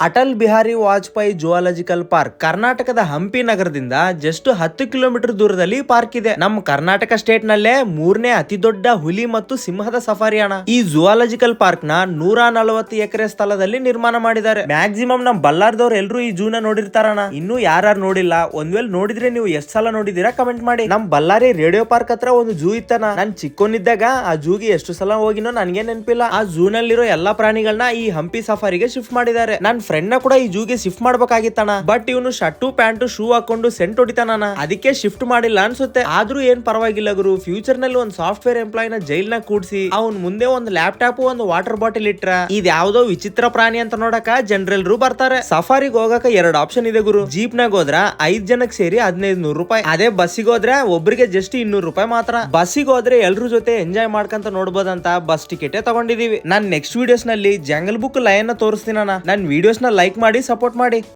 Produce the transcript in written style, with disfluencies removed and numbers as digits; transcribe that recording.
Atal Bihari Vajpayee zoological park ಕರ್ನಾಟಕದ ಹಂಪಿ ನಗರದಿಂದ just 10 kilometre ದೂರದಲ್ಲಿ ಪಾರ್ಕ್ ಇದೆ. ನಮ್ಮ ಕರ್ನಾಟಕ ಸ್ಟೇಟ್ ನಲ್ಲೇ 3ನೇ ಅತಿ ದೊಡ್ಡ ಹುಲಿ ಮತ್ತು ಸಿಂಹದ ಸಫಾರಿ ಅಣ್ಣ. ಈ ಜುವಾಲಜಿಕಲ್ ಪಾರ್ಕ್ ನ 140 ಎಕರೆ ಸ್ಥಳದಲ್ಲಿ ನಿರ್ಮಾಣ ಮಾಡಿದ್ದಾರೆ. ಮ್ಯಾಕ್ಸಿಮಮ್ ನಮ್ ಬಳ್ಳಾರ್ದವ್ರು ಎಲ್ರು ಈ ಜೂನ ನೋಡಿರ್ತಾರಣ್ಣ. ಇನ್ನು ಯಾರು ನೋಡಿಲ್ಲ, ಒಂದ್ ವೇಳೆ ನೋಡಿದ್ರೆ ನೀವು ಎಷ್ಟ್ ಸಲ ನೋಡಿದೀರಾ ಕಮೆಂಟ್ ಮಾಡಿ. ನಮ್ ಬಳ್ಳಾರಿ ರೇಡಿಯೋ ಪಾರ್ಕ್ ಹತ್ರ ಒಂದು ಜೂ ಇತ್ತನ. ನಾನ್ ಚಿಕ್ಕೋನಿದ್ದಾಗ ಆ ಜೂಗೆ ಎಷ್ಟು ಸಲ ಹೋಗಿನೋ ನನ್ಗೆ ನೆನಪಿಲ್ಲ. ಆ ಜೂ ನಲ್ಲಿರೋ ಎಲ್ಲಾ ಪ್ರಾಣಿಗಳನ್ನ ಈ ಹಂಪಿ ಸಫಾರಿಗೆ ಶಿಫ್ಟ್ ಮಾಡಿದ್ದಾರೆ. ನನ್ ಫ್ರೆಂಡ್ ನ ಕೂಡ ಈ ಜೂಗೆ ಶಿಫ್ಟ್ ಮಾಡ್ಬೇಕಾಗಿತ್ತಣ್ಣ. ಬಟ್ ಇವನು ಶರ್ಟು ಪ್ಯಾಂಟು ಶೂ ಹಾಕೊಂಡು ಸೆಂಟ್ ಹೊಡಿತಾನ, ಅದಕ್ಕೆ ಶಿಫ್ಟ್ ಮಾಡಿಲ್ಲ ಅನ್ಸುತ್ತೆ. ಆದ್ರೂ ಏನ್ ಪರವಾಗಿಲ್ಲ ಗುರು. ಫ್ಯೂಚರ್ ನಲ್ಲಿ ಒಂದು ಸಾಫ್ಟ್ವೇರ್ ಎಂಪ್ಲಾಯ್ ನ ಜೈಲ್ ನ ಕೂಡ್ಸಿ ಅವ್ನ್ ಮುಂದೆ ಒಂದು ಲ್ಯಾಪ್ಟಾಪ್ ಒಂದು ವಾಟರ್ ಬಾಟಲ್ ಇಟ್ರ ಇದ್ ಯಾವ್ದೋ ವಿಚಿತ್ರ ಪ್ರಾಣಿ ಅಂತ ನೋಡಕ ಜನರೆಲ್ಲರೂ ಬರ್ತಾರೆ. ಸಫಾರಿಗೆ ಹೋಗಕ 2 ಆಪ್ಷನ್ ಇದೆ ಗುರು. ಜೀಪ್ ನಾಗ ಹೋದ್ರ 5 ಜನಕ್ಕೆ ಸೇರಿ 1500 ರೂಪಾಯಿ. ಅದೇ ಬಸ್ಸಿಗೆ ಹೋದ್ರೆ ಒಬ್ರಿಗೆ ಜಸ್ಟ್ 200 ರೂಪಾಯಿ ಮಾತ್ರ. ಬಸ್ಸಿಗೆ ಹೋದ್ರೆ ಎಲ್ರ ಜೊತೆ ಎಂಜಾಯ್ ಮಾಡ್ಕಂತ ನೋಡ್ಬೋದಂತ ಬಸ್ ಟಿಕೆಟ್ ತಗೊಂಡಿದೀವಿ. ನಾನ್ ನೆಕ್ಸ್ಟ್ ವಿಡಿಯೋಸ್ ನಲ್ಲಿ ಜಂಗಲ್ ಬುಕ್ ಲಯನ್ ತೋರಿಸ್ತೀನ. ನನ್ ವಿಡಿಯೋಸ್ ನ ಲೈಕ್ ಮಾಡಿ ಸಪೋರ್ಟ್ ಮಾಡಿ.